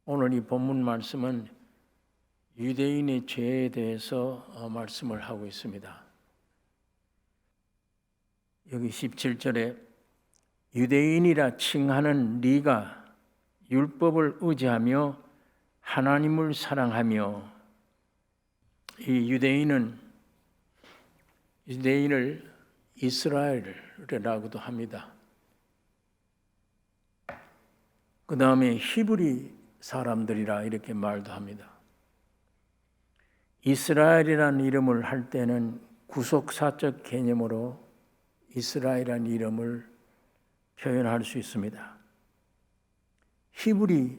오늘 이 본문 말씀은 유대인의 죄에 대해서 말씀을 하고 있습니다. 여기 17절에 유대인이라 칭하는 네가 율법을 의지하며 하나님을 사랑하며, 이 유대인을 이스라엘이라고도 합니다. 그 다음에 히브리 사람들이라 이렇게 말도 합니다. 이스라엘이라는 이름을 할 때는 구속사적 개념으로 이스라엘이라는 이름을 표현할 수 있습니다. 히브리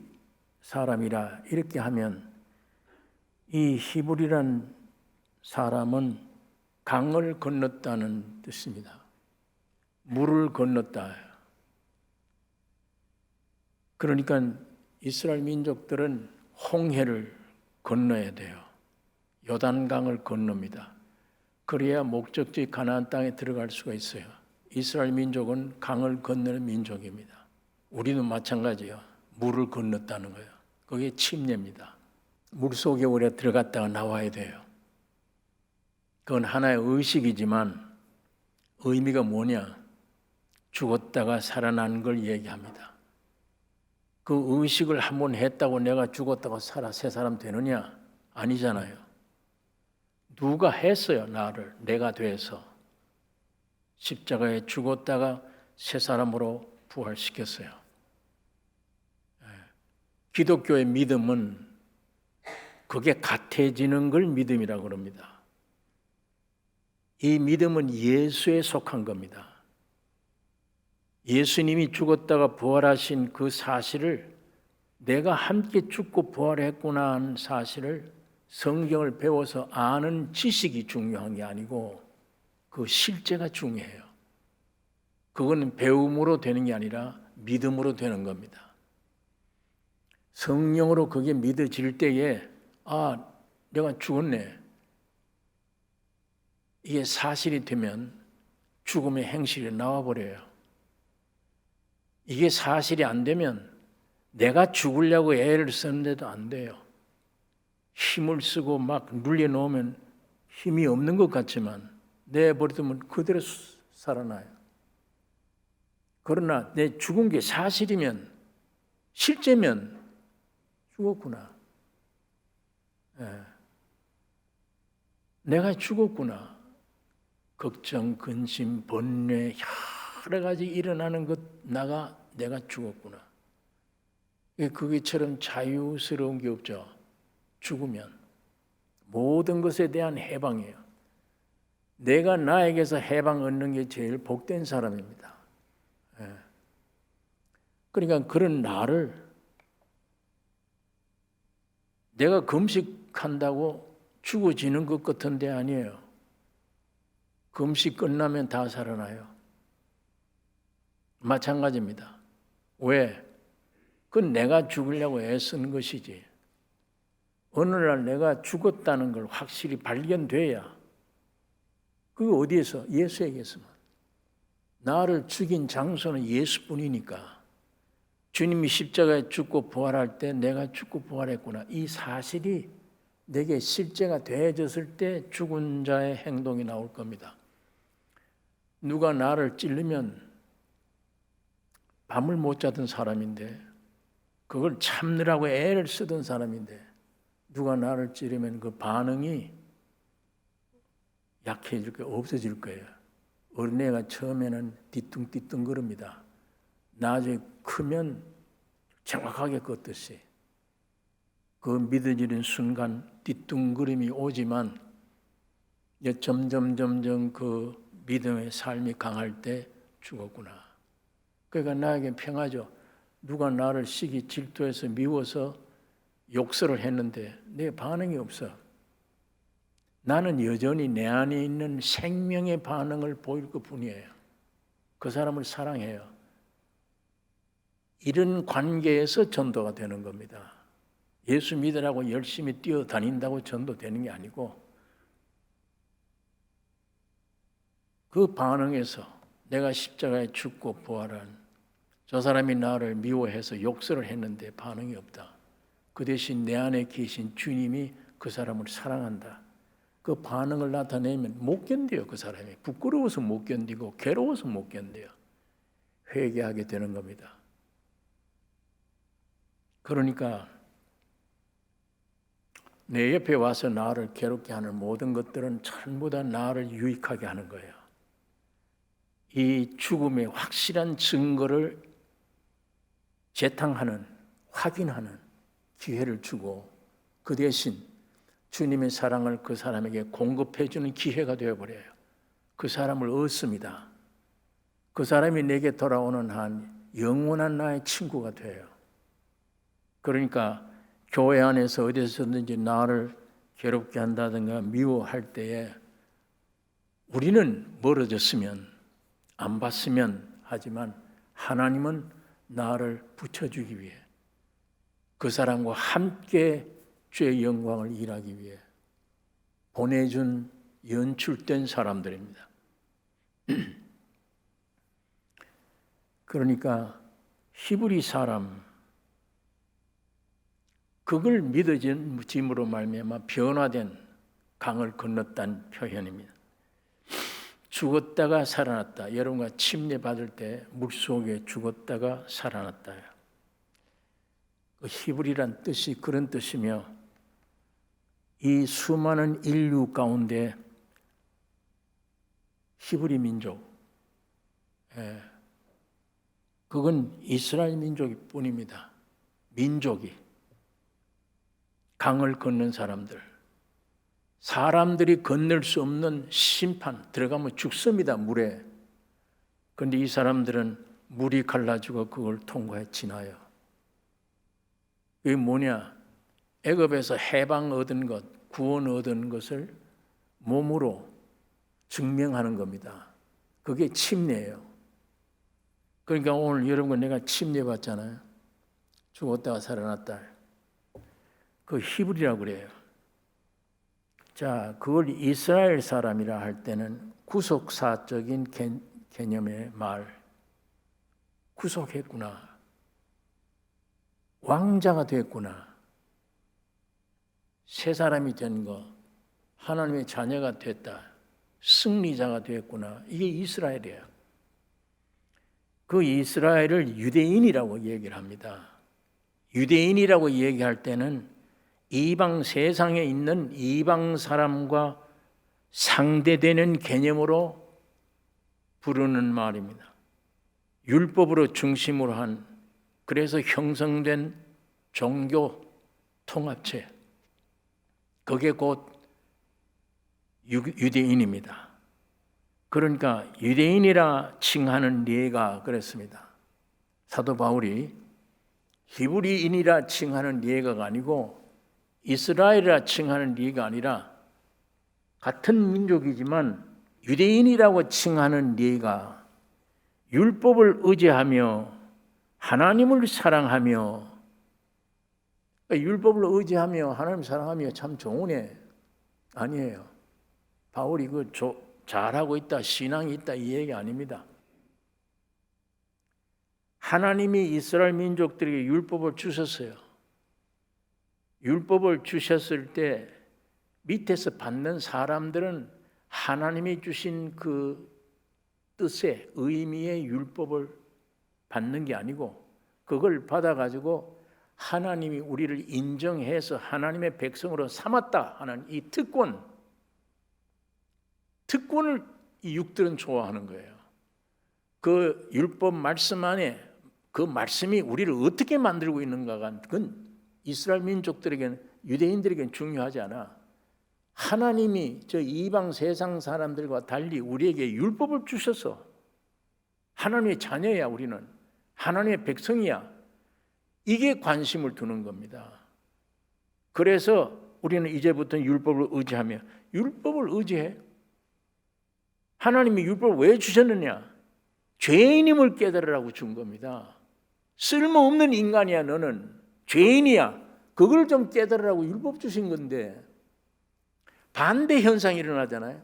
사람이라 이렇게 하면 이 히브리란 사람은 강을 건넜다는 뜻입니다. 물을 건넜다. 그러니까 이스라엘 민족들은 홍해를 건너야 돼요. 요단강을 건넙니다. 그래야 목적지 가나안 땅에 들어갈 수가 있어요. 이스라엘 민족은 강을 건너는 민족입니다. 우리는 마찬가지예요. 물을 건넜다는 거예요. 그게 침례입니다. 물속에 우리가 들어갔다가 나와야 돼요. 그건 하나의 의식이지만 의미가 뭐냐? 죽었다가 살아난 걸 얘기합니다. 그 의식을 한번 했다고 내가 죽었다고 살아 새 사람 되느냐? 아니잖아요. 누가 했어요? 나를, 내가 돼서 십자가에 죽었다가 새 사람으로 부활시켰어요. 기독교의 믿음은 그게 같아지는 걸 믿음이라고 그럽니다. 이 믿음은 예수에 속한 겁니다. 예수님이 죽었다가 부활하신 그 사실을, 내가 함께 죽고 부활했구나 하는 사실을 성경을 배워서 아는 지식이 중요한 게 아니고 그 실제가 중요해요. 그거는 배움으로 되는 게 아니라 믿음으로 되는 겁니다. 성령으로 그게 믿어질 때에 내가 죽었네. 이게 사실이 되면 죽음의 행실이 나와버려요. 이게 사실이 안 되면 내가 죽으려고 애를 쓰는데도 안 돼요. 힘을 쓰고 막 눌려놓으면 힘이 없는 것 같지만 내버려두면 그대로 살아나요. 그러나 내 죽은 게 사실이면, 실제면 죽었구나. 내가 죽었구나. 걱정, 근심, 번뇌 여러 가지 일어나는 것, 내가 죽었구나. 그게처럼 자유스러운 게 없죠. 죽으면 모든 것에 대한 해방이에요. 내가 나에게서 해방 얻는 게 제일 복된 사람입니다. 그러니까 그런 나를 내가 금식한다고 죽어지는 것 같은데 아니에요. 금식 끝나면 다 살아나요. 마찬가지입니다. 왜? 그건 내가 죽으려고 애쓰는 것이지. 어느 날 내가 죽었다는 걸 확실히 발견돼야, 그게 어디에서? 예수에게서만. 나를 죽인 장소는 예수뿐이니까. 주님이 십자가에 죽고 부활할 때 내가 죽고 부활했구나. 이 사실이 내게 실제가 되어졌을 때 죽은 자의 행동이 나올 겁니다. 누가 나를 찌르면 밤을 못 자던 사람인데, 그걸 참느라고 애를 쓰던 사람인데, 누가 나를 찌르면 그 반응이 약해질 거예요. 없어질 거예요. 어린애가 처음에는 뒤뚱뒤뚱 거립니다. 나중에 크면 정확하게 걷듯이 그 믿어지는 순간 뒤뚱거림이 오지만 점점 그 믿음의 삶이 강할 때 죽었구나. 그러니까 나에게 평하죠. 누가 나를 시기 질투해서 미워서 욕설을 했는데 내 반응이 없어. 나는 여전히 내 안에 있는 생명의 반응을 보일 것뿐이에요. 그 사람을 사랑해요. 이런 관계에서 전도가 되는 겁니다. 예수 믿으라고 열심히 뛰어다닌다고 전도되는 게 아니고, 그 반응에서 내가 십자가에 죽고 부활한 저 사람이 나를 미워해서 욕설을 했는데 반응이 없다. 그 대신 내 안에 계신 주님이 그 사람을 사랑한다. 그 반응을 나타내면 못 견뎌요. 그 사람이 부끄러워서 못 견디고 괴로워서 못 견뎌요. 회개하게 되는 겁니다. 그러니까 내 옆에 와서 나를 괴롭게 하는 모든 것들은 전부 다 나를 유익하게 하는 거예요. 이 죽음의 확실한 증거를 재탕하는, 확인하는 기회를 주고 그 대신 주님의 사랑을 그 사람에게 공급해 주는 기회가 되어버려요. 그 사람을 얻습니다. 그 사람이 내게 돌아오는 한 영원한 나의 친구가 돼요. 그러니까 교회 안에서 어디서든지 나를 괴롭게 한다든가 미워할 때에 우리는 멀어졌으면 안 봤으면 하지만 하나님은 나를 붙여주기 위해 그 사람과 함께 주의 영광을 일하기 위해 보내준 연출된 사람들입니다. 그러니까 히브리 사람 그걸 믿어짐으로 말미암아 변화된 강을 건넜다는 표현입니다. 죽었다가 살아났다. 여러분과 침례 받을 때 물속에 죽었다가 살아났다. 그 히브리란 뜻이 그런 뜻이며 이 수많은 인류 가운데 히브리 민족, 그건 이스라엘 민족일 뿐입니다. 민족이 강을 건넌 사람들이 건널 수 없는 심판, 들어가면 죽습니다, 물에. 그런데 이 사람들은 물이 갈라지고 그걸 통과해 지나요. 이게 뭐냐? 애굽에서 해방 얻은 것, 구원 얻은 것을 몸으로 증명하는 겁니다. 그게 침례예요. 그러니까 오늘 여러분과 내가 침례 받잖아요. 죽었다가 살아났다. 그 히브리라고 그래요. 자, 그걸 이스라엘 사람이라 할 때는 구속사적인 개념의 말. 구속했구나. 왕자가 됐구나. 새 사람이 된 거. 하나님의 자녀가 됐다. 승리자가 됐구나. 이게 이스라엘이에요. 그 이스라엘을 유대인이라고 얘기를 합니다. 유대인이라고 얘기할 때는 이방 세상에 있는 이방 사람과 상대되는 개념으로 부르는 말입니다. 율법으로 중심으로 한 그래서 형성된 종교 통합체 그게 곧 유대인입니다. 그러니까 유대인이라 칭하는 예가 그랬습니다. 사도 바울이 히브리인이라 칭하는 예가 아니고 이스라엘이라 칭하는 예가 아니라 같은 민족이지만 유대인이라고 칭하는 예가 율법을 의지하며 하나님을 사랑하며 율법을 의지하며 하나님을 사랑하며 참 좋은 애 아니에요. 바울이 그 잘하고 있다, 신앙이 있다 이 얘기 아닙니다. 하나님이 이스라엘 민족들에게 율법을 주셨어요. 율법을 주셨을 때 밑에서 받는 사람들은 하나님이 주신 그 뜻의 의미의 율법을 받는 게 아니고 그걸 받아가지고 하나님이 우리를 인정해서 하나님의 백성으로 삼았다 하는 이 특권을 이 육들은 좋아하는 거예요. 그 율법 말씀 안에 그 말씀이 우리를 어떻게 만들고 있는가가 그건 이스라엘 민족들에게는 유대인들에게는 중요하지 않아. 하나님이 저 이방 세상 사람들과 달리 우리에게 율법을 주셔서 하나님의 자녀야. 우리는 하나님의 백성이야. 이게 관심을 두는 겁니다. 그래서 우리는 이제부터 율법을 의지하며 율법을 의지해. 하나님이 율법을 왜 주셨느냐? 죄인임을 깨달으라고 준 겁니다. 쓸모없는 인간이야 너는. 죄인이야. 그걸 좀 깨달으라고 율법 주신 건데 반대 현상이 일어나잖아요.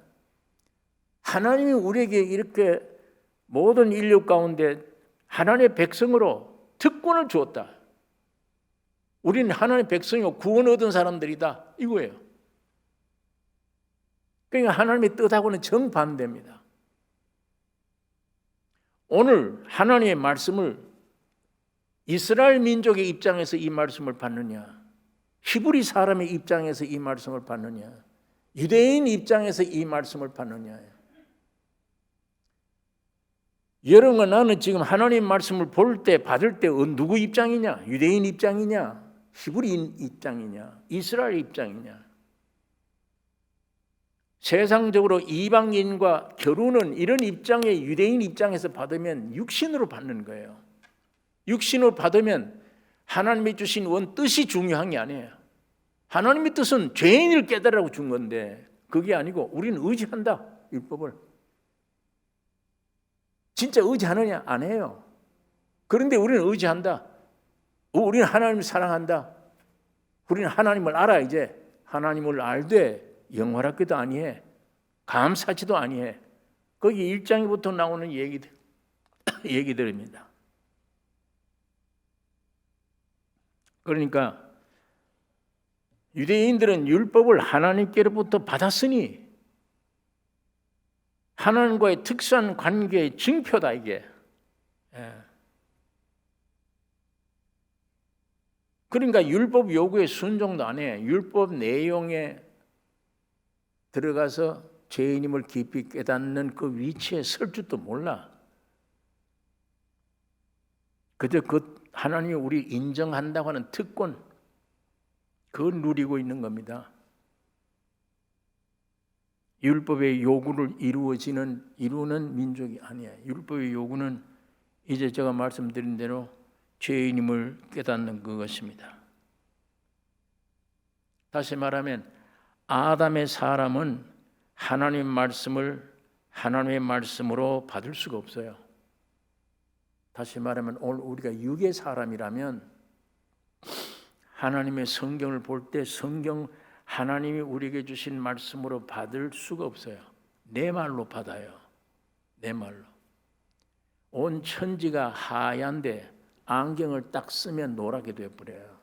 하나님이 우리에게 이렇게 모든 인류 가운데 하나님의 백성으로 특권을 주었다. 우리는 하나님의 백성이고 구원 얻은 사람들이다 이거예요. 그러니까 하나님의 뜻하고는 정반대입니다. 오늘 하나님의 말씀을 이스라엘 민족의 입장에서 이 말씀을 받느냐, 히브리 사람의 입장에서 이 말씀을 받느냐, 유대인 입장에서 이 말씀을 받느냐. 여러분과 나는 지금 하나님 말씀을 볼 때, 받을 때 누구 입장이냐? 유대인 입장이냐? 히브리인 입장이냐? 이스라엘 입장이냐? 세상적으로 이방인과 결혼은 이런 입장의 유대인 입장에서 받으면 육신으로 받는 거예요. 육신으로 받으면 하나님이 주신 원 뜻이 중요한 게 아니에요. 하나님의 뜻은 죄인을 깨달으라고 준 건데 그게 아니고 우리는 의지한다, 율법을. 진짜 의지하느냐? 안 해요. 그런데 우리는 의지한다. 우리는 하나님을 사랑한다. 우리는 하나님을 알아. 이제 하나님을 알되 영화롭게도 아니해, 감사치도 아니해. 거기 1장부터 나오는 얘기들입니다. 그러니까 유대인들은 율법을 하나님께로부터 받았으니 하나님과의 특수한 관계의 증표다 이게. 그러니까 율법 요구에 순종도 안 해. 율법 내용에 들어가서 죄인임을 깊이 깨닫는 그 위치에 설 줄도 몰라. 그저 그 하나님이 우리 인정한다고 하는 특권, 그걸 누리고 있는 겁니다. 율법의 요구를 이루는 민족이 아니에요. 율법의 요구는 이제 제가 말씀드린 대로 죄인임을 깨닫는 그것입니다. 다시 말하면 아담의 사람은 하나님의 말씀을 하나님의 말씀으로 받을 수가 없어요. 다시 말하면 오늘 우리가 육의 사람이라면 하나님의 성경을 볼 때 성경 하나님이 우리에게 주신 말씀으로 받을 수가 없어요. 내 말로 받아요. 내 말로. 온 천지가 하얀데 안경을 딱 쓰면 노랗게 되어버려요.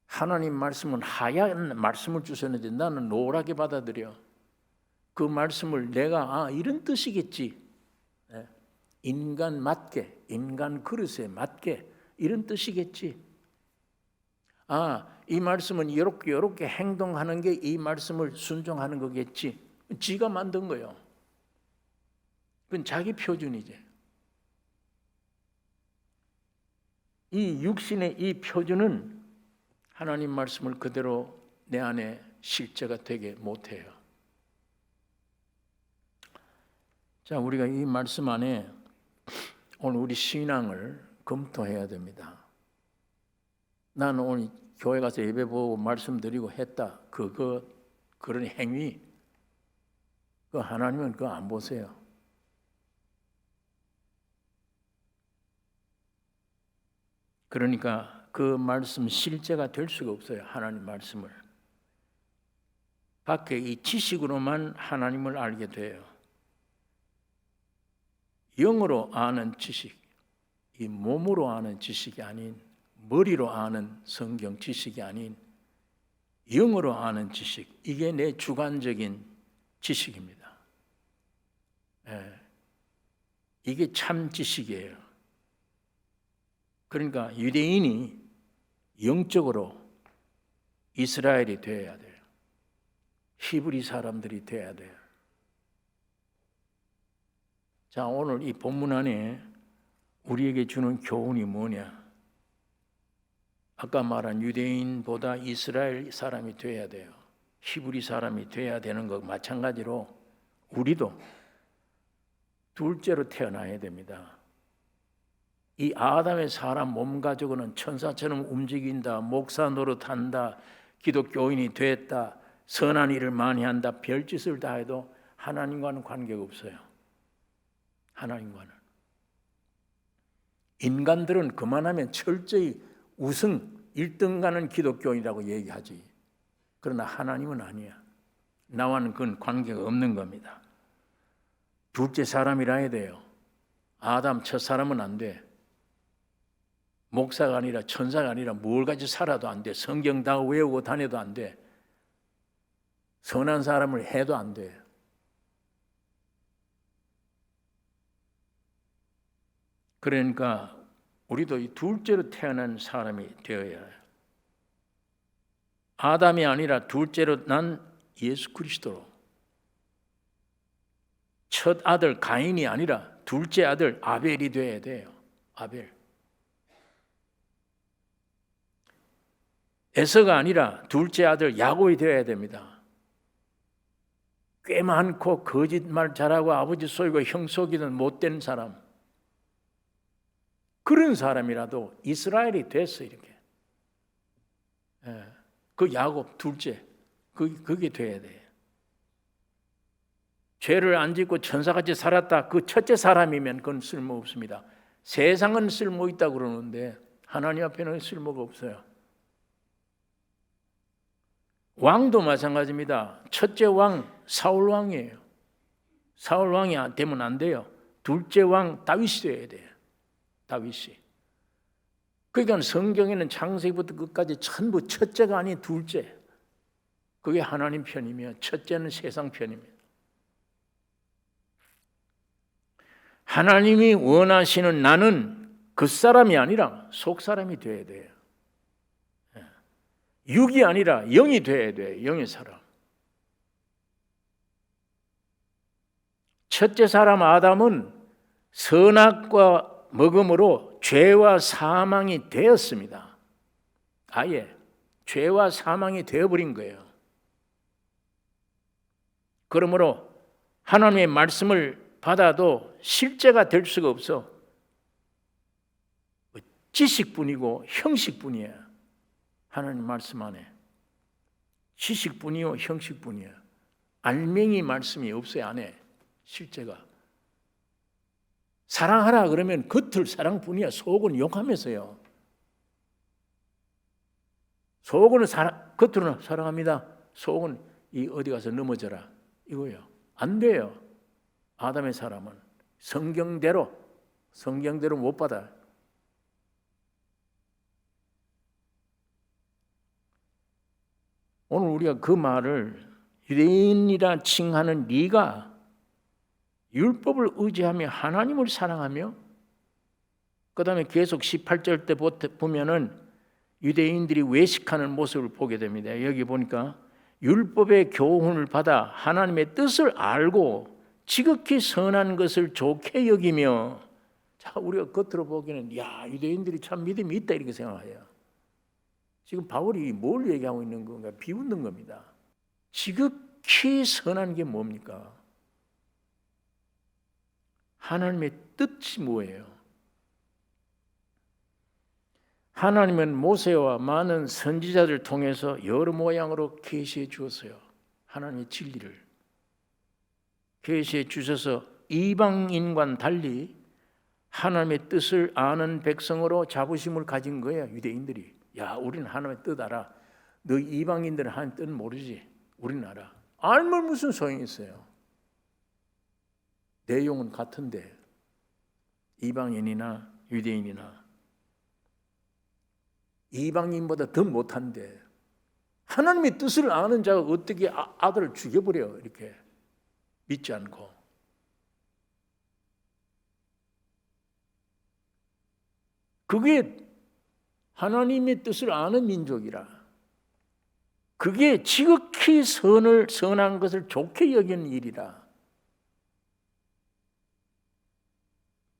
하나님 말씀은 하얀 말씀을 주셨는데 나는 노랗게 받아들여. 그 말씀을 내가 이런 뜻이겠지, 인간 맞게, 인간 그릇에 맞게 이런 뜻이겠지. 이 말씀은 이렇게 행동하는 게 이 말씀을 순종하는 거겠지. 지가 만든 거예요. 그건 자기 표준이지. 이 육신의 이 표준은 하나님 말씀을 그대로 내 안에 실제가 되게 못해요. 자, 우리가 이 말씀 안에 오늘 우리 신앙을 검토해야 됩니다. 나는 오늘 교회 가서 예배 보고 말씀드리고 했다. 그런 행위, 그 하나님은 그거 안 보세요. 그러니까 그 말씀 실제가 될 수가 없어요. 하나님 말씀을. 밖에 이 지식으로만 하나님을 알게 돼요. 영으로 아는 지식, 이 몸으로 아는 지식이 아닌, 머리로 아는 성경 지식이 아닌 영으로 아는 지식, 이게 내 주관적인 지식입니다. 이게 참 지식이에요. 그러니까 유대인이 영적으로 이스라엘이 되어야 돼요. 히브리 사람들이 되어야 돼요. 자, 오늘 이 본문 안에 우리에게 주는 교훈이 뭐냐? 아까 말한 유대인보다 이스라엘 사람이 되어야 돼요. 히브리 사람이 되어야 되는 것 마찬가지로 우리도 둘째로 태어나야 됩니다. 이 아담의 사람 몸 가지고는 천사처럼 움직인다, 목사 노릇한다, 기독교인이 됐다, 선한 일을 많이 한다, 별짓을 다 해도 하나님과는 관계가 없어요. 하나님과는. 인간들은 그만하면 철저히 우승 1등 가는 기독교인이라고 얘기하지. 그러나 하나님은 아니야. 나와는 그건 관계가 없는 겁니다. 둘째 사람이라 해야 돼요. 아담 첫 사람은 안 돼. 목사가 아니라 천사가 아니라 뭘 가지고 살아도 안 돼. 성경 다 외우고 다녀도 안 돼. 선한 사람을 해도 안 돼. 그러니까 우리도 이 둘째로 태어난 사람이 되어야 해요. 아담이 아니라 둘째로 난 예수 그리스도로. 첫 아들 가인이 아니라 둘째 아들 아벨이 되어야 돼요. 아벨. 에서가 아니라 둘째 아들 야곱이 되어야 됩니다. 꽤 많고 거짓말 잘하고 아버지 속이고 형 속이는 못된 사람, 그런 사람이라도 이스라엘이 됐어. 이렇게. 그 야곱 둘째, 그게 돼야 돼. 죄를 안 짓고 천사같이 살았다, 그 첫째 사람이면 그건 쓸모없습니다. 세상은 쓸모있다 그러는데 하나님 앞에는 쓸모가 없어요. 왕도 마찬가지입니다. 첫째 왕 사울 왕이에요. 사울 왕이 되면 안 돼요. 둘째 왕 다윗이 돼야 돼요. 다윗이. 그러니까 성경에는 창세기부터 끝까지 전부 첫째가 아닌 둘째. 그게 하나님 편이며 첫째는 세상 편입니다. 하나님이 원하시는 나는 그 사람이 아니라 속 사람이 돼야 돼요. 육이 아니라 영이 돼야 돼요. 영의 사람. 첫째 사람 아담은 선악과 먹음으로 죄와 사망이 되었습니다. 아예 죄와 사망이 되어버린 거예요. 그러므로 하나님의 말씀을 받아도 실제가 될 수가 없어. 지식뿐이고 형식뿐이에요. 하나님 말씀 안에 지식뿐이요 형식뿐이에요. 알맹이 말씀이 없어요. 안에 실제가. 사랑하라 그러면 겉을 사랑뿐이야. 속은 욕하면서요. 속은 겉으로는 사랑합니다. 속은 이 어디 가서 넘어져라 이거예요. 안 돼요. 아담의 사람은 성경대로 못 받아요. 오늘 우리가 그 말을 유대인이라 칭하는 네가 율법을 의지하며 하나님을 사랑하며, 그 다음에 계속 18절 때 보면은 유대인들이 외식하는 모습을 보게 됩니다. 여기 보니까 율법의 교훈을 받아 하나님의 뜻을 알고 지극히 선한 것을 좋게 여기며. 자, 우리가 겉으로 보기에는 유대인들이 참 믿음이 있다 이렇게 생각해요. 지금 바울이 뭘 얘기하고 있는 건가? 비웃는 겁니다. 지극히 선한 게 뭡니까? 하나님의 뜻이 뭐예요? 하나님은 모세와 많은 선지자들 통해서 여러 모양으로 계시해 주었어요. 하나님의 진리를 계시해 주셔서 이방인과는 달리 하나님의 뜻을 아는 백성으로 자부심을 가진 거예요. 유대인들이. 우리는 하나님의 뜻 알아. 너 이방인들은 하나님 뜻 모르지. 우리는 알아. 알면 무슨 소용이 있어요? 내용은 같은데 이방인이나 유대인이나 이방인보다 더 못한데 하나님의 뜻을 아는 자가 어떻게 아들을 죽여버려 이렇게 믿지 않고. 그게 하나님의 뜻을 아는 민족이라. 그게 지극히 선한 것을 좋게 여기는 일이라.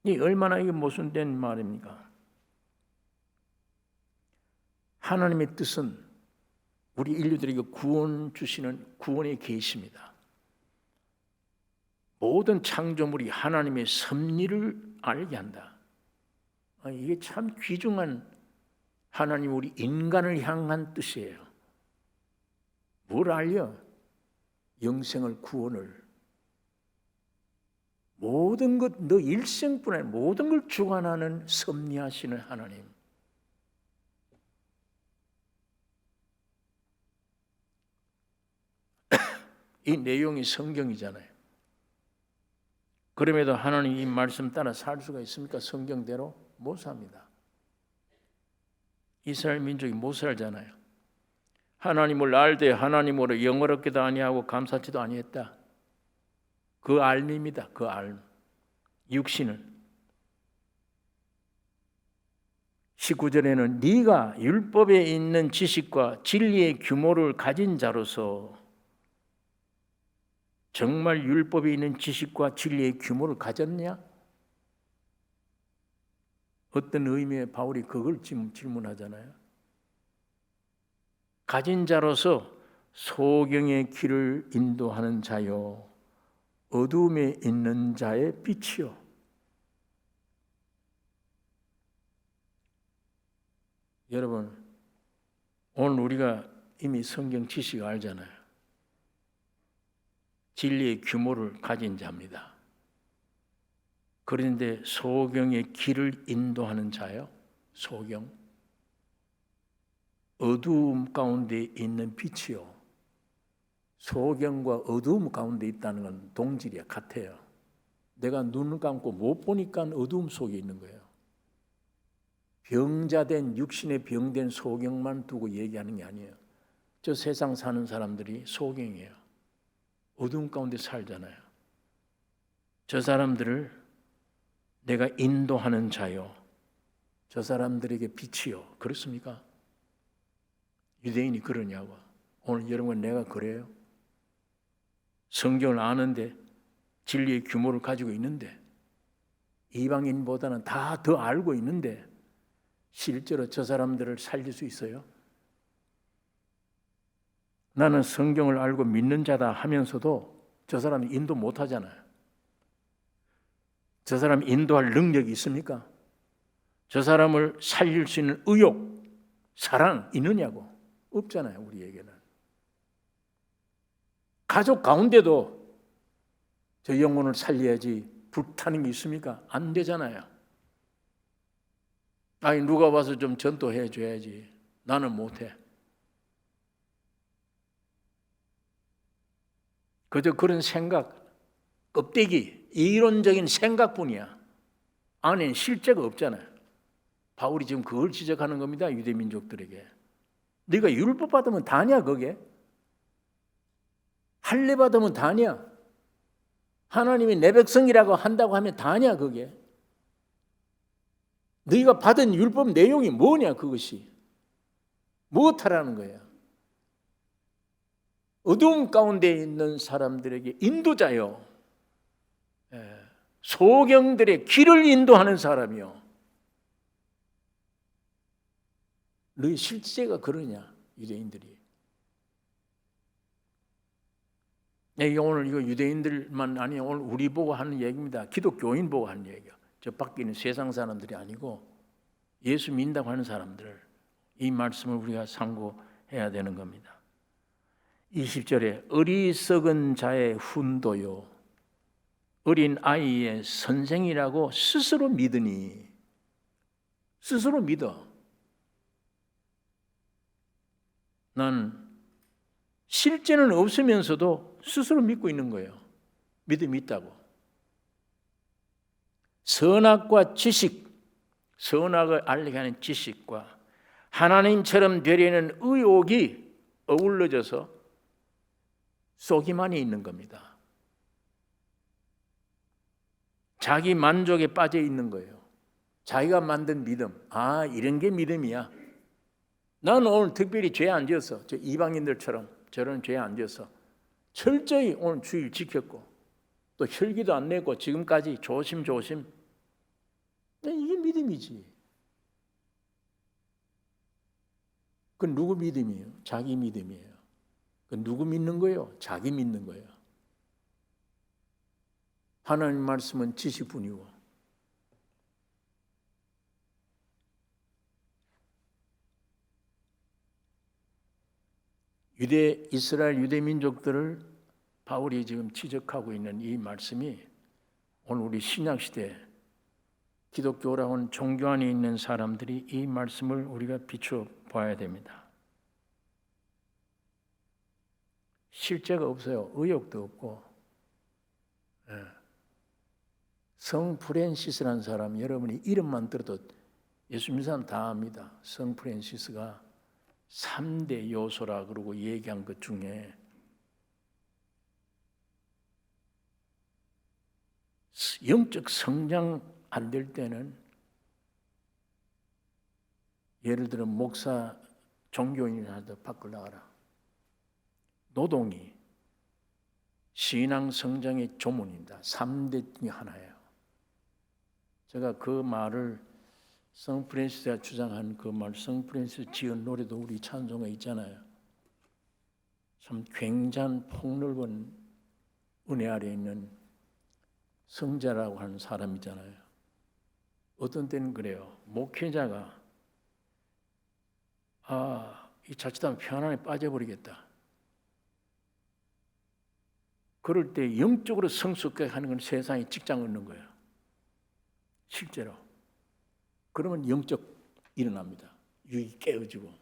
이 얼마나 이게 모순된 말입니까? 하나님의 뜻은 우리 인류들에게 구원 주시는 구원의 계시입니다. 모든 창조물이 하나님의 섭리를 알게 한다. 이게 참 귀중한 하나님 우리 인간을 향한 뜻이에요. 뭘 알려? 영생을, 구원을. 모든 것, 너 일생뿐 아니라 모든 걸 주관하는 섭리하시는 하나님. 이 내용이 성경이잖아요. 그럼에도 하나님 이 말씀 따라 살 수가 있습니까? 성경대로 못 삽니다. 이스라엘 민족이 못 살잖아요. 하나님을 알되 하나님으로 영어롭게도 아니하고 감사치도 아니했다. 그 알미입니다. 그 알. 육신은. 19절에는 네가 율법에 있는 지식과 진리의 규모를 가진 자로서, 정말 율법에 있는 지식과 진리의 규모를 가졌냐? 어떤 의미의 바울이 그걸 질문하잖아요. 가진 자로서 소경의 길을 인도하는 자요, 어둠에 있는 자의 빛이요. 여러분, 오늘 우리가 이미 성경 지식을 알잖아요. 진리의 규모를 가진 자입니다. 그런데 소경의 길을 인도하는 자요, 소경. 어두움 가운데 있는 빛이요. 소경과 어두움 가운데 있다는 건 동질이야, 같아요. 내가 눈을 감고 못 보니까 어두움 속에 있는 거예요. 병자된, 육신에 병된 소경만 두고 얘기하는 게 아니에요. 저 세상 사는 사람들이 소경이에요. 어두움 가운데 살잖아요. 저 사람들을 내가 인도하는 자요, 저 사람들에게 빛이요. 그렇습니까? 유대인이 그러냐고. 오늘 여러분, 내가 그래요? 성경을 아는데, 진리의 규모를 가지고 있는데, 이방인보다는 다 더 알고 있는데 실제로 저 사람들을 살릴 수 있어요? 나는 성경을 알고 믿는 자다 하면서도 저 사람이 인도 못 하잖아요. 저 사람 인도할 능력이 있습니까? 저 사람을 살릴 수 있는 의욕, 사랑 있느냐고. 없잖아요, 우리에게는. 가족 가운데도 저 영혼을 살려야지 불타는 게 있습니까? 안 되잖아요. 아니, 누가 와서 좀 전도해 줘야지. 나는 못해. 그저 그런 생각, 껍데기, 이론적인 생각뿐이야. 안에는 실제가 없잖아요. 바울이 지금 그걸 지적하는 겁니다, 유대민족들에게. 네가 율법 받으면 다냐, 그게? 할례 받으면 다냐? 하나님이 내 백성이라고 한다고 하면 다냐, 그게? 너희가 받은 율법 내용이 뭐냐, 그것이? 무엇하라는 거야? 어두움 가운데 있는 사람들에게 인도자요, 소경들의 길을 인도하는 사람이요. 너희 실제가 그러냐, 유대인들이? 이게 오늘 이거 유대인들만 아니에요. 오늘 우리 보고 하는 얘기입니다. 기독교인 보고 하는 얘기야. 저 밖에 있는 세상 사람들이 아니고 예수 믿는다고 하는 사람들, 이 말씀을 우리가 상고해야 되는 겁니다. 20절에 어리석은 자의 훈도요, 어린 아이의 선생이라고 스스로 믿으니. 스스로 믿어. 난 실제는 없으면서도 스스로 믿고 있는 거예요. 믿음이 있다고. 선악과 지식, 선악을 알게 하는 지식과 하나님처럼 되려는 의욕이 어우러져서 속임 안에 있는 겁니다. 자기 만족에 빠져 있는 거예요. 자기가 만든 믿음. 아, 이런 게 믿음이야. 나는 오늘 특별히 죄 안 지었어. 저 이방인들처럼 저런 죄 안 지었어. 철저히 오늘 주일 지켰고 또 혈기도 안 내고 지금까지 조심조심. 이게 믿음이지. 그건 누구 믿음이에요? 자기 믿음이에요. 그건 누구 믿는 거예요? 자기 믿는 거예요. 하나님 말씀은 지식뿐이고. 이스라엘 유대 민족들을 바울이 지금 지적하고 있는 이 말씀이 오늘 우리 신약 시대 기독교라고 하는 종교 안에 있는 사람들이 이 말씀을 우리가 비추어 봐야 됩니다. 실제가 없어요. 의욕도 없고. 성 프랜시스라는 사람, 여러분이 이름만 들어도 예수 믿는 사람 다 압니다. 성 프란시스가 3대 요소라 그러고 얘기한 것 중에 영적 성장 안 될 때는 예를 들어 목사 종교인이라도 밖을 나가라. 노동이 신앙 성장의 조문입니다. 3대 중에 하나예요. 제가 그 말을 성 프란시스가 주장한 그 말, 성 프란시스 지은 노래도 우리 찬송에 있잖아요. 참 굉장한 폭넓은 은혜 아래 있는 성자라고 하는 사람이잖아요. 어떤 때는 그래요. 목회자가 이 자칫하면 편안에 빠져버리겠다. 그럴 때 영적으로 성숙하게 하는 건 세상에 직장 얻는 거예요. 실제로. 그러면 영적 일어납니다. 유익 깨어지고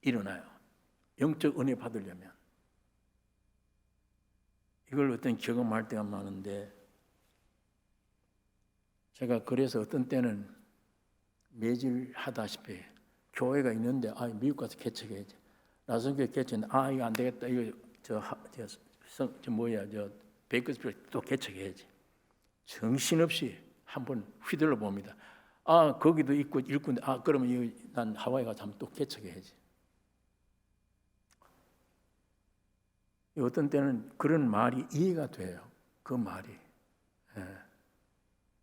일어나요. 영적 은혜 받으려면. 이걸 어떤 경험할 때가 많은데 제가 그래서 어떤 때는 매질 하다시피 교회가 있는데 미국 가서 개척해야지. 나선교회 개척했는데 이거 안 되겠다. 이거 베이커스필드 또 개척해야지. 정신없이 한번 휘둘러 봅니다. 거기도 있고 일꾼데 그러면 난 하와이 가서 한번 또 개척해야지. 어떤 때는 그런 말이 이해가 돼요. 그 말이.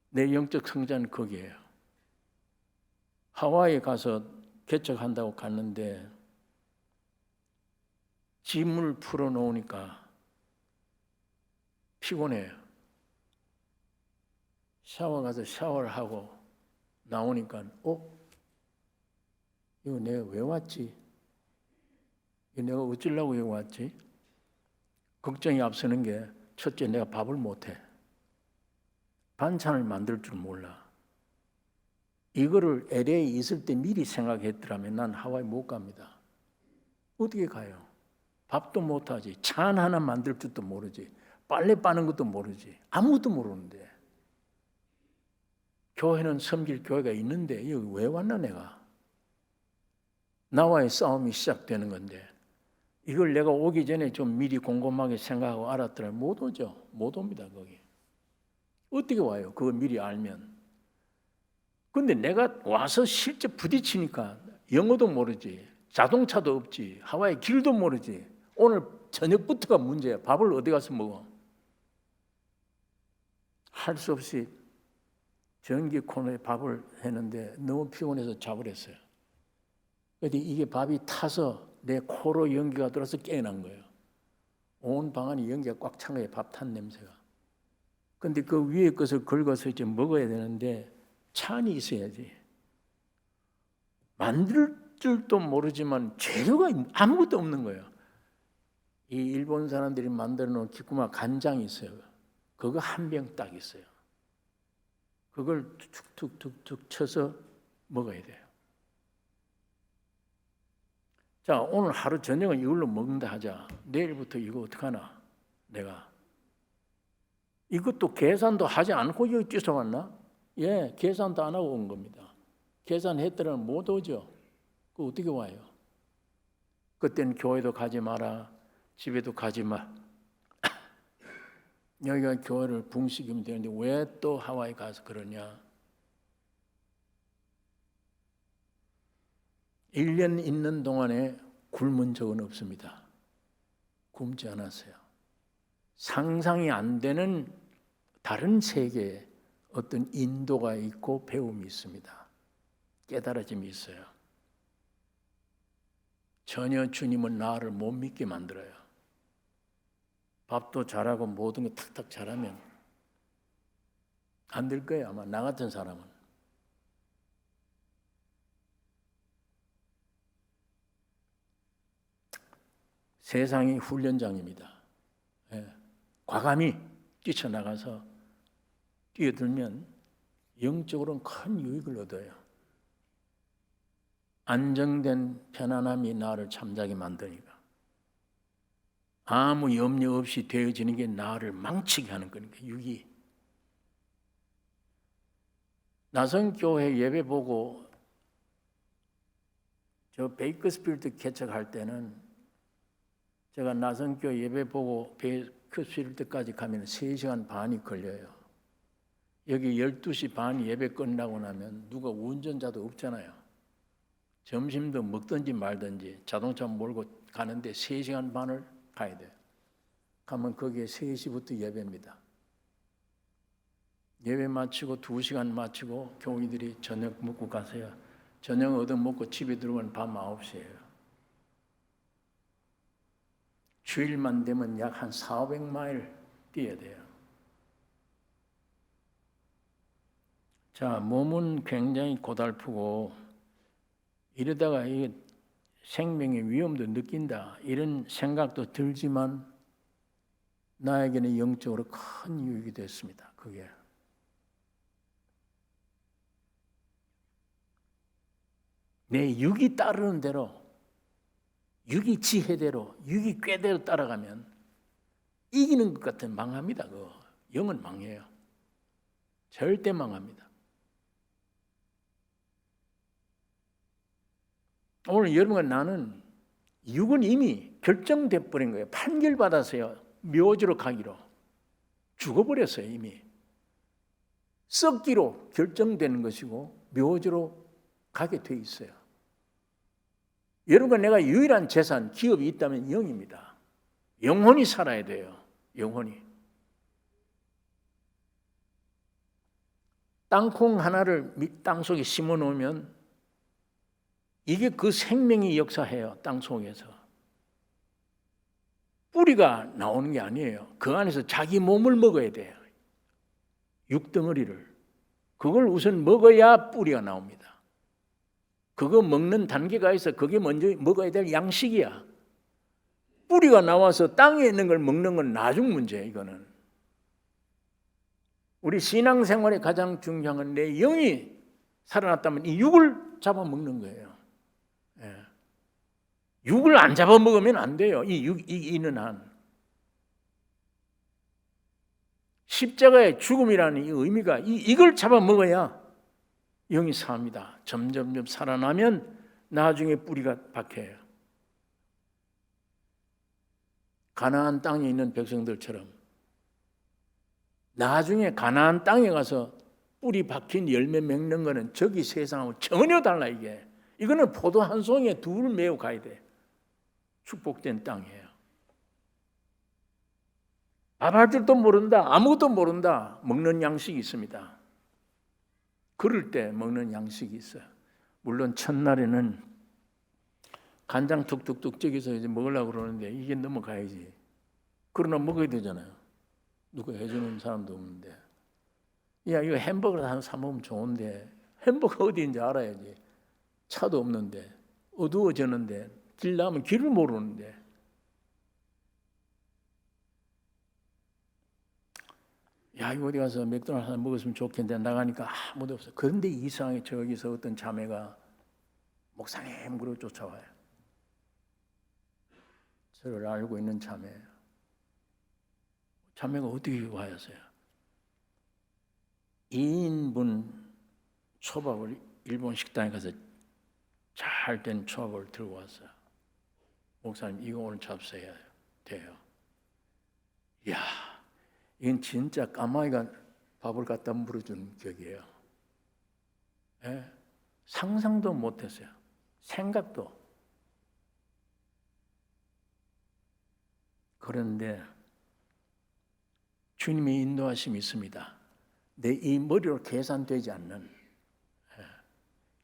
내 영적 성장은 거기에요. 하와이에 가서 개척한다고 갔는데 짐을 풀어놓으니까 피곤해요. 샤워 가서 샤워를 하고 나오니까 이거 내가 왜 왔지? 이거 내가 어쩌려고 여기 왔지? 걱정이 앞서는 게 첫째, 내가 밥을 못해. 반찬을 만들 줄 몰라. 이거를 LA에 있을 때 미리 생각했더라면 난 하와이 못 갑니다. 어떻게 가요? 밥도 못하지. 찬 하나 만들 줄도 모르지. 빨래 빠는 것도 모르지. 아무것도 모르는데. 교회는 섬길 교회가 있는데 여기 왜 왔나 내가? 나와의 싸움이 시작되는 건데 이걸 내가 오기 전에 좀 미리 곰곰하게 생각하고 알았더라면 못 오죠. 못 옵니다. 거기. 어떻게 와요? 그걸 미리 알면. 근데 내가 와서 실제 부딪히니까 영어도 모르지. 자동차도 없지. 하와이 길도 모르지. 오늘 저녁부터가 문제야. 밥을 어디 가서 먹어? 할 수 없이 전기 코너에 밥을 했는데 너무 피곤해서 자버렸어요. 그런데 이게 밥이 타서 내 코로 연기가 들어서 깨어난 거예요. 온 방안이 연기가 꽉 찬 거예요. 밥 탄 냄새가. 그런데 그 위에 것을 긁어서 이제 먹어야 되는데 찬이 있어야지. 만들 줄도 모르지만 재료가 아무것도 없는 거예요. 이 일본 사람들이 만들어 놓은 기쿠마 간장이 있어요. 그거 한 병 딱 있어요. 그걸 툭툭툭툭 쳐서 먹어야 돼요. 자, 오늘 하루 저녁은 이걸로 먹는다 하자. 내일부터 이거 어떡하나? 내가. 이것도 계산도 하지 않고 여기 쫓아왔나? 예, 계산도 안 하고 온 겁니다. 계산했더라면 못 오죠. 그 어떻게 와요? 그때는 교회도 가지 마라. 집에도 가지 마. 여기가 교회를 붕식이면 되는데 왜 또 하와이 가서 그러냐? 1년 있는 동안에 굶은 적은 없습니다. 굶지 않았어요. 상상이 안 되는 다른 세계에 어떤 인도가 있고 배움이 있습니다. 깨달아짐이 있어요. 전혀 주님은 나를 못 믿게 만들어요. 밥도 잘하고 모든 거 탁탁 잘하면 안 될 거예요. 아마 나 같은 사람은. 세상이 훈련장입니다. 과감히 뛰쳐나가서 뛰어들면 영적으로는 큰 유익을 얻어요. 안정된 편안함이 나를 잠자게 만드니까. 아무 염려 없이 되어지는 게 나를 망치게 하는 거니까, 유기. 나성교회 예배 보고 저 베이커스필드 개척할 때는 제가 나성교회 예배 보고 베이커스필드까지 가면 3시간 반이 걸려요. 여기 12시 반 예배 끝나고 나면 누가 운전자도 없잖아요. 점심도 먹든지 말든지 자동차 몰고 가는데 3시간 반을 가야 돼요. 가면 거기에 3시부터 예배입니다. 예배 마치고 2시간 마치고 교우들이 저녁 먹고 가세요. 저녁 얻어 먹고 집에 들어오면 밤 9시예요. 주일만 되면 약 한 400마일 뛰어야 돼요. 자, 몸은 굉장히 고달프고 이러다가 이게 생명의 위험도 느낀다 이런 생각도 들지만 나에게는 영적으로 큰 유익이 됐습니다. 그게 내 육이 따르는 대로, 육이 지혜대로, 육이 꾀대로 따라가면 이기는 것 같은 망합니다. 그거 영은 망해요. 절대 망합니다. 오늘 여러분과 나는 육은 이미 결정돼 버린 거예요. 판결받았어요. 묘지로 가기로. 죽어버렸어요. 이미. 썩기로 결정되는 것이고 묘지로 가게 돼 있어요. 여러분, 내가 유일한 재산, 기업이 있다면 영입니다. 영혼이 살아야 돼요. 영혼이. 땅콩 하나를 땅속에 심어 놓으면 이게 그 생명이 역사해요. 땅속에서. 뿌리가 나오는 게 아니에요. 그 안에서 자기 몸을 먹어야 돼요. 육덩어리를. 그걸 우선 먹어야 뿌리가 나옵니다. 그거 먹는 단계가 있어. 그게 먼저 먹어야 될 양식이야. 뿌리가 나와서 땅에 있는 걸 먹는 건 나중 문제예요. 이거는. 우리 신앙생활의 가장 중요한 건 내 영이 살아났다면 이 육을 잡아먹는 거예요. 예. 육을 안 잡아먹으면 안 돼요. 이 육이 있는 한. 십자가의 죽음이라는 이 의미가 이걸 잡아먹어야 영이 삽니다. 점점점 살아나면 나중에 뿌리가 박혀요. 가나안 땅에 있는 백성들처럼 나중에 가나안 땅에 가서 뿌리 박힌 열매 맺는 거는 저기 세상하고 전혀 달라. 이거는 포도 한 송이에 둘을 메고 가야 돼. 축복된 땅이에요. 밥할 줄도 모른다. 아무것도 모른다. 먹는 양식이 있습니다. 그럴 때 먹는 양식이 있어요. 물론 첫날에는 간장 툭툭툭 저기서 이제 먹으려고 그러는데 이게 넘어가야지. 그러나 먹어야 되잖아요. 누가 해주는 사람도 없는데. 야, 이거 햄버거를 하나 사 먹으면 좋은데 햄버거 어디인지 알아야지. 차도 없는데 어두워졌는데 길 나면 길을 모르는데. 야, 이거 어디 가서 맥도날드 하나 먹었으면 좋겠는데 나가니까 아무도 없어. 그런데 이상하게 저기서 어떤 자매가 목사님 그러고 쫓아와요. 저를 알고 있는 자매예요. 자매가 어떻게 와였어요? 2인분 초밥을 일본 식당에 가서 잘 된 초밥을 들고 왔어요. 목사님 이거 오늘 잡숴야 돼요. 이야, 이건 진짜 까마귀가 밥을 갖다 물어준 격이에요. 예? 상상도 못했어요. 생각도. 그런데 주님의 인도하심이 있습니다. 내 이 머리로 계산되지 않는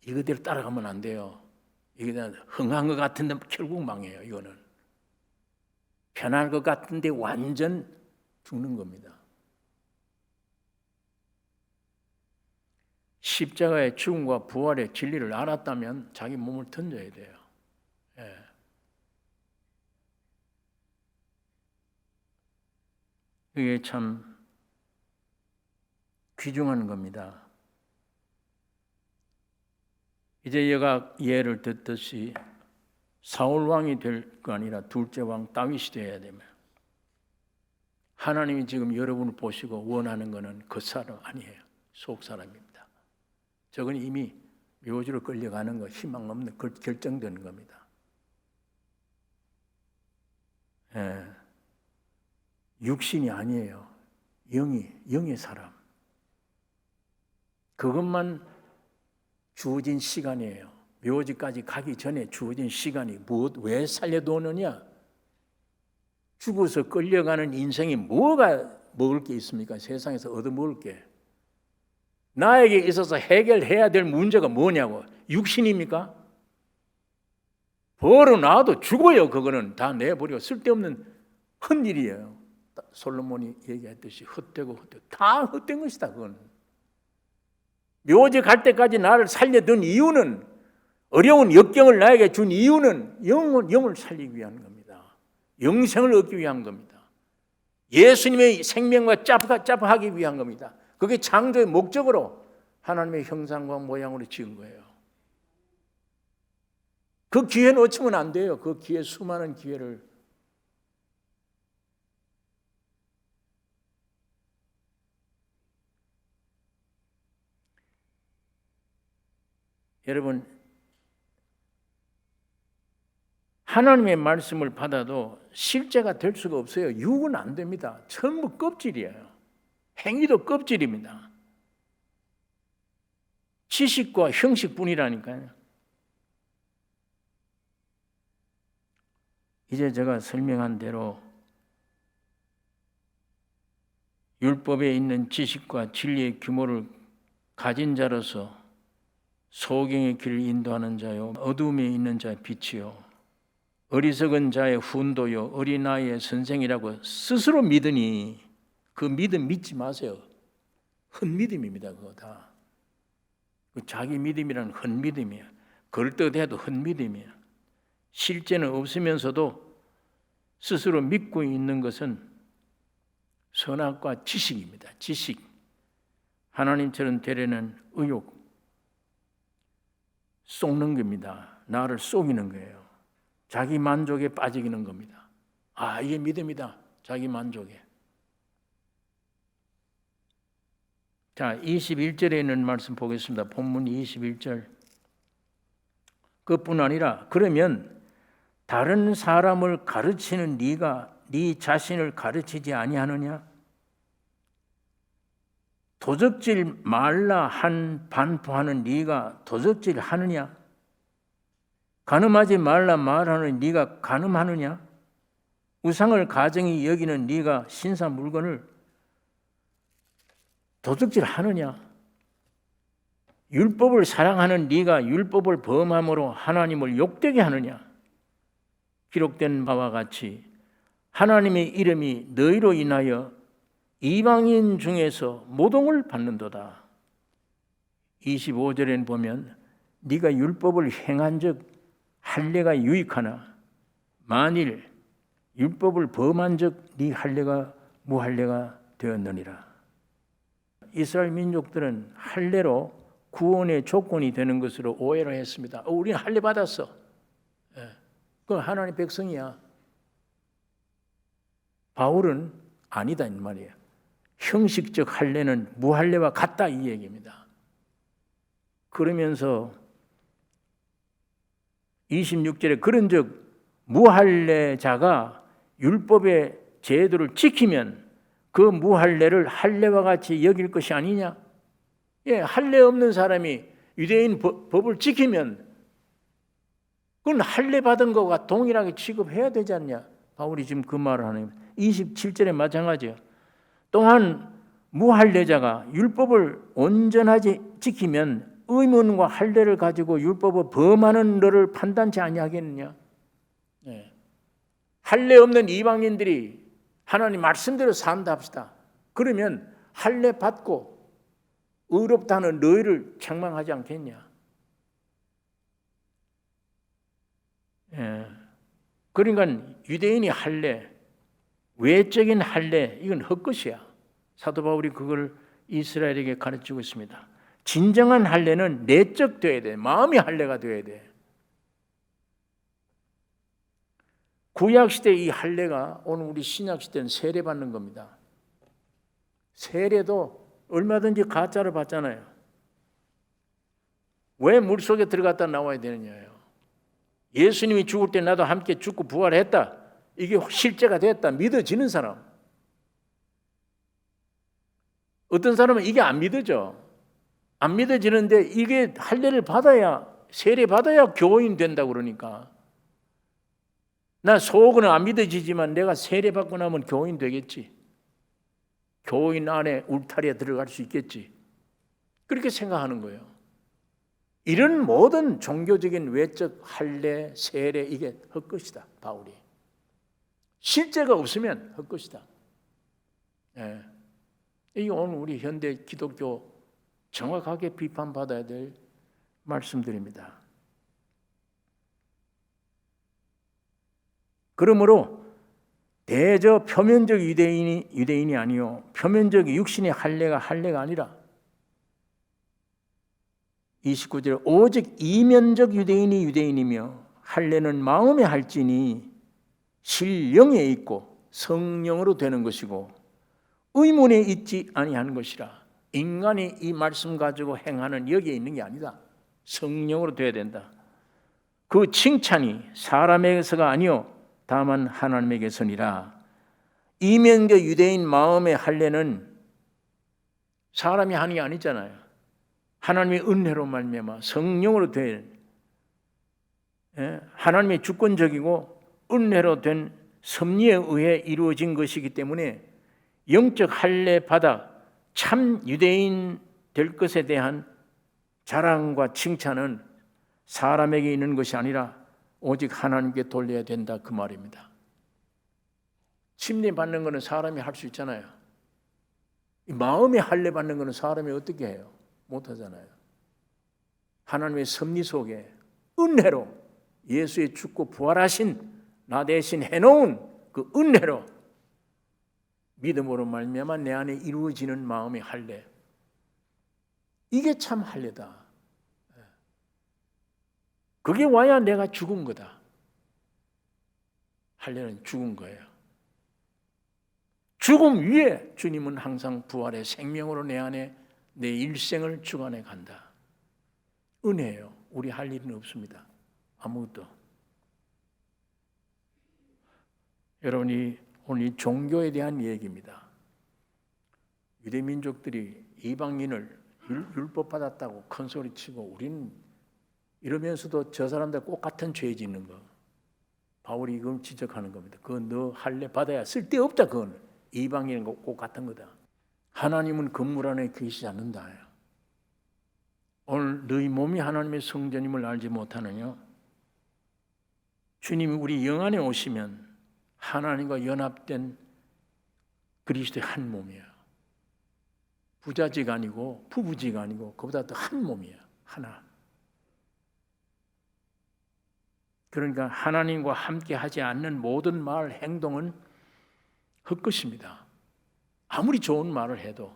이거대로 따라가면 안 돼요. 이게 흥한 것 같은데 결국 망해요. 이거는 편할 것 같은데 완전 죽는 겁니다. 십자가의 죽음과 부활의 진리를 알았다면 자기 몸을 던져야 돼요. 예. 이게 참 귀중한 겁니다. 이제 얘가 예를 듣듯이 사울 왕이 될 거 아니라 둘째 왕 다윗이 되어야 되면 하나님이 지금 여러분을 보시고 원하는 것은 그 사람 아니에요. 속 사람입니다. 저건 이미 묘지로 끌려가는 거, 희망 없는 결정되는 겁니다. 예. 육신이 아니에요. 영의 사람. 그것만 주어진 시간이에요. 묘지까지 가기 전에 주어진 시간이 왜 살려두느냐? 죽어서 끌려가는 인생이 뭐가 먹을 게 있습니까? 세상에서 얻어먹을 게. 나에게 있어서 해결해야 될 문제가 뭐냐고. 육신입니까? 벌어놔도 죽어요. 그거는 다 내버리고 쓸데없는 헛일이에요. 솔로몬이 얘기했듯이 헛되고 다 헛된 것이다. 그건. 묘지 갈 때까지 나를 살려둔 이유는, 어려운 역경을 나에게 준 이유는 영을 살리기 위한 겁니다. 영생을 얻기 위한 겁니다. 예수님의 생명과 짭하기 위한 겁니다. 그게 창조의 목적으로 하나님의 형상과 모양으로 지은 거예요. 그 기회 놓치면 안 돼요. 그 기회, 수많은 기회를. 여러분, 하나님의 말씀을 받아도 실제가 될 수가 없어요. 육은 안 됩니다. 전부 껍질이에요. 행위도 껍질입니다. 지식과 형식뿐이라니까요. 이제 제가 설명한 대로 율법에 있는 지식과 진리의 규모를 가진 자로서 소경의 길을 인도하는 자요, 어둠에 있는 자의 빛이요, 어리석은 자의 훈도요, 어린아이의 선생이라고 스스로 믿으니 그 믿음 믿지 마세요. 헛믿음입니다. 그거 다. 자기 믿음이란 헛믿음이야. 걸떡해도 헛믿음이야. 실제는 없으면서도 스스로 믿고 있는 것은 선악과 지식입니다. 지식. 하나님처럼 되려는 의욕. 속는 겁니다. 나를 속이는 거예요. 자기 만족에 빠지는 겁니다. 아, 이게 믿음이다. 자기 만족에. 자, 21절에 있는 말씀 보겠습니다. 본문 21절. 그뿐 아니라 그러면 다른 사람을 가르치는 네가 네 자신을 가르치지 아니하느냐? 도적질 말라 한 반포하는 네가 도적질 하느냐? 간음하지 말라 말하는 네가 간음하느냐? 우상을 가정히 여기는 네가 신사 물건을 도적질 하느냐? 율법을 사랑하는 네가 율법을 범함으로 하나님을 욕되게 하느냐? 기록된 바와 같이 하나님의 이름이 너희로 인하여 이방인 중에서 모독을 받는도다. 25절에는 보면 네가 율법을 행한즉 할례가 유익하나 만일 율법을 범한즉 네 할례가 무할례가 되었느니라. 이스라엘 민족들은 할례로 구원의 조건이 되는 것으로 오해를 했습니다. 우리는 할례 받았어. 그건 하나님의 백성이야. 바울은 아니다 이 말이에요. 형식적 할례는 무할례와 같다 이 얘기입니다. 그러면서 26절에 그런즉 무할례자가 율법의 제도를 지키면 그 무할례를 할례와 같이 여길 것이 아니냐? 예, 할례 없는 사람이 유대인 법을 지키면 그건 할례 받은 것과 동일하게 취급해야 되지 않냐? 바울이 지금 그 말을 하는 거예요. 27절에 마찬가지예요. 또한 무할례자가 율법을 온전하게 지키면 의문과 할례를 가지고 율법을 범하는 너를 판단치 아니하겠느냐? 네. 할례 없는 이방인들이 하나님 말씀대로 산다 합시다. 그러면 할례 받고 의롭다는 너희를 책망하지 않겠냐? 예. 그러니까 유대인이 할례, 외적인 할례 이건 헛것이야. 사도 바울이 그걸 이스라엘에게 가르치고 있습니다. 진정한 할례는 내적 돼야 돼. 마음이 할례가 돼야 돼. 구약 시대 이 할례가 오늘 우리 신약 시대는 세례 받는 겁니다. 세례도 얼마든지 가짜로 받잖아요. 왜 물속에 들어갔다 나와야 되느냐예요. 예수님이 죽을 때 나도 함께 죽고 부활했다. 이게 실제가 됐다. 믿어지는 사람. 어떤 사람은 이게 안 믿어져. 안 믿어지는데 이게 할례를 받아야, 세례 받아야 교인 된다고 그러니까. 나 속은 안 믿어지지만 내가 세례 받고 나면 교인 되겠지. 교인 안에 울타리에 들어갈 수 있겠지. 그렇게 생각하는 거예요. 이런 모든 종교적인 외적 할례, 세례 이게 헛것이다. 바울이. 실제가 없으면 헛것이다. 예. 이게 오늘 우리 현대 기독교 정확하게 비판받아야 될 말씀들입니다. 그러므로 대저 표면적 유대인이 아니요 표면적 육신의 할례가 아니라 29절 오직 이면적 유대인이 유대인이며 할례는 마음에 할지니 실령에 있고 성령으로 되는 것이고 의문에 있지 아니하는 것이라. 인간이 이 말씀 가지고 행하는 여기에 있는 게 아니다. 성령으로 돼야 된다. 그 칭찬이 사람에게서가 아니요 다만 하나님에게서니라. 이면적 유대인 마음의 할례는 사람이 하는 게 아니잖아요. 하나님의 은혜로 말미암아 성령으로 된 하나님의 주권적이고 은혜로 된 섭리에 의해 이루어진 것이기 때문에 영적 할례 받아 참 유대인 될 것에 대한 자랑과 칭찬은 사람에게 있는 것이 아니라 오직 하나님께 돌려야 된다 그 말입니다. 침례 받는 것은 사람이 할 수 있잖아요. 마음의 할례 받는 것은 사람이 어떻게 해요? 못하잖아요. 하나님의 섭리 속에 은혜로 예수의 죽고 부활하신 나 대신 해놓은 그 은혜로 믿음으로 말미암아 내 안에 이루어지는 마음의 할례. 이게 참 할례다. 그게 와야 내가 죽은 거다. 할례는 죽은 거예요. 죽음 위에 주님은 항상 부활의 생명으로 내 안에 내 일생을 주관해 간다. 은혜예요. 우리 할 일은 없습니다. 아무것도. 여러분이 오늘 이 종교에 대한 얘기입니다. 유대 민족들이 이방인을 율법 받았다고 큰 소리 치고 우리는 이러면서도 저 사람들 꼭 같은 죄 짓는 거. 바울이 이걸 지적하는 겁니다. 그건 너 할례 받아야 쓸데없다. 그건 이방인은 꼭 같은 거다. 하나님은 건물 안에 계시지 않는다. 오늘 너희 몸이 하나님의 성전임을 알지 못하느냐? 주님이 우리 영 안에 오시면 하나님과 연합된 그리스도의 한 몸이에요. 부자지가 아니고 부부지가 아니고 그보다 더 한 몸이에요. 하나. 그러니까 하나님과 함께 하지 않는 모든 말, 행동은 헛것입니다. 아무리 좋은 말을 해도.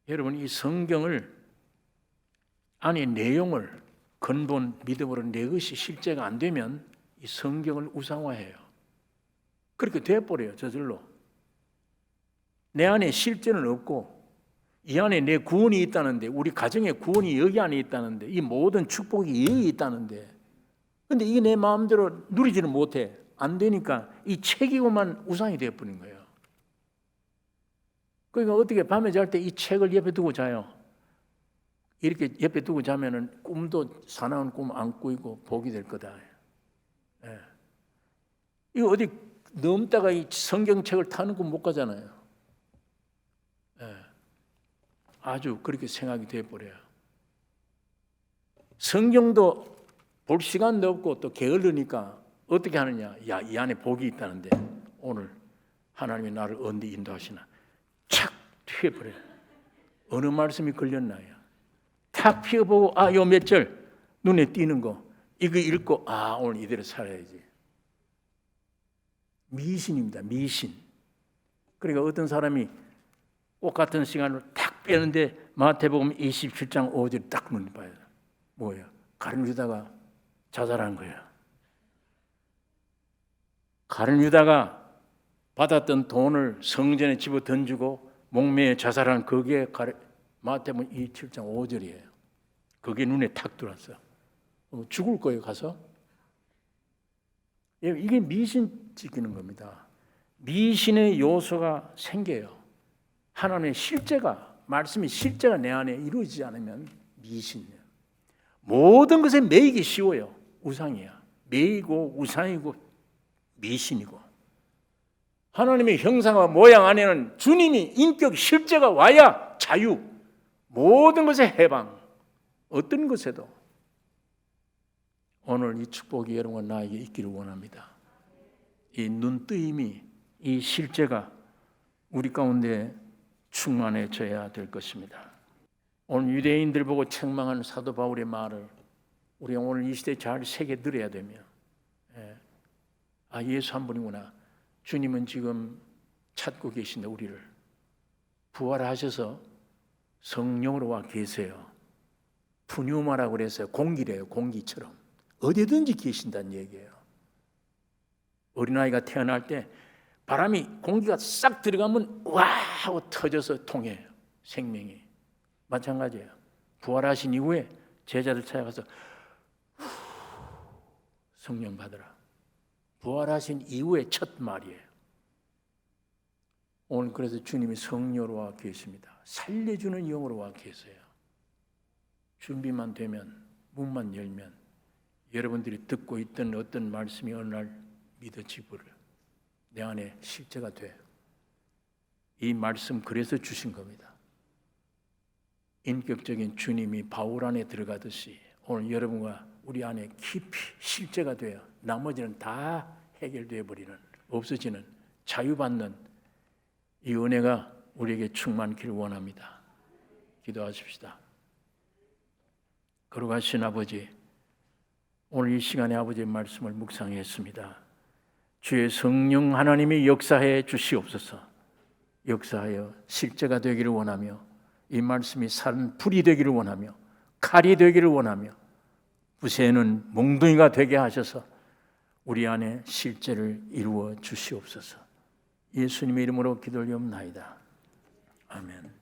여러분, 이 성경을 안에 내용을 근본 믿음으로 내 것이 실제가 안 되면 이 성경을 우상화해요. 그렇게 돼버려요. 저절로. 내 안에 실제는 없고 이 안에 내 구원이 있다는데, 우리 가정의 구원이 여기 안에 있다는데, 이 모든 축복이 여기 있다는데, 근데 이게 내 마음대로 누리지는 못해. 안 되니까 이 책이고만 우상이 되어버린 거예요. 그러니까 어떻게 밤에 잘 때 이 책을 옆에 두고 자요. 이렇게 옆에 두고 자면은 꿈도 사나운 꿈 안 꾸이고 복이 될 거다. 예. 이거 어디 넘다가 이 성경책을 타는 꿈 못 가잖아요. 예. 아주 그렇게 생각이 되어버려요. 성경도 볼 시간도 없고 또 게을르니까 어떻게 하느냐. 야, 이 안에 복이 있다는데 오늘 하나님이 나를 어디 인도하시나. 착 튀어버려요. 어느 말씀이 걸렸나요? 탁 피어보고 요 몇 절 눈에 띄는 거 이거 읽고 오늘 이대로 살아야지. 미신입니다. 미신. 그러니까 어떤 사람이 꽃 같은 시간을 탁 빼는데 마태복음 27장 5절 딱 눈에 봐요. 뭐예요? 가룟 유다가 자살한 거예요. 가룟 유다가 받았던 돈을 성전에 집어 던지고 목매에 자살한 거기에 마태복음 27장 5절이에요. 그게 눈에 탁 들어왔어요. 죽을 거예요, 가서. 이게 미신 지키는 겁니다. 미신의 요소가 생겨요. 하나님의 실제가, 말씀이 실제가 내 안에 이루어지지 않으면 미신이에요. 모든 것에 매이기 쉬워요. 우상이야. 매이고 우상이고 미신이고. 하나님의 형상과 모양 안에는 주님이 인격 실제가 와야 자유, 모든 것에 해방, 어떤 것에도. 오늘 이 축복이 여러분과 나에게 있기를 원합니다. 이 눈뜨임이, 이 실제가 우리 가운데 충만해져야 될 것입니다. 오늘 유대인들 보고 책망하는 사도 바울의 말을 우리가 오늘 이 시대에 잘 새겨들어야 되며, 예수 한 분이구나. 주님은 지금 찾고 계신다, 우리를. 부활하셔서 성령으로 와 계세요. 푸뉴마라고 그래서 공기래요, 공기처럼. 어디든지 계신다는 얘기예요. 어린아이가 태어날 때 바람이, 공기가 싹 들어가면 와 하고 터져서 통해요, 생명이. 마찬가지예요. 부활하신 이후에 제자들 찾아가서 성령 받으라. 부활하신 이후에 첫 말이에요. 오늘 그래서 주님이 성령으로 와 계십니다. 살려주는 영으로 와 계세요. 준비만 되면, 문만 열면 여러분들이 듣고 있던 어떤 말씀이 어느 날 믿어지고를 내 안에 실제가 돼요. 이 말씀 그래서 주신 겁니다. 인격적인 주님이 바울 안에 들어가듯이 오늘 여러분과 우리 안에 깊이 실제가 돼요. 나머지는 다 해결되어 버리는, 없어지는, 자유받는 이 은혜가 우리에게 충만기를 원합니다. 기도하십시다. 거룩하신 아버지, 오늘 이 시간에 아버지의 말씀을 묵상했습니다. 주의 성령 하나님이 역사해 주시옵소서. 역사하여 실제가 되기를 원하며, 이 말씀이 산 불이 되기를 원하며, 칼이 되기를 원하며, 부세는 몽둥이가 되게 하셔서 우리 안에 실제를 이루어 주시옵소서. 예수님의 이름으로 기도 올리옵나이다. 아멘.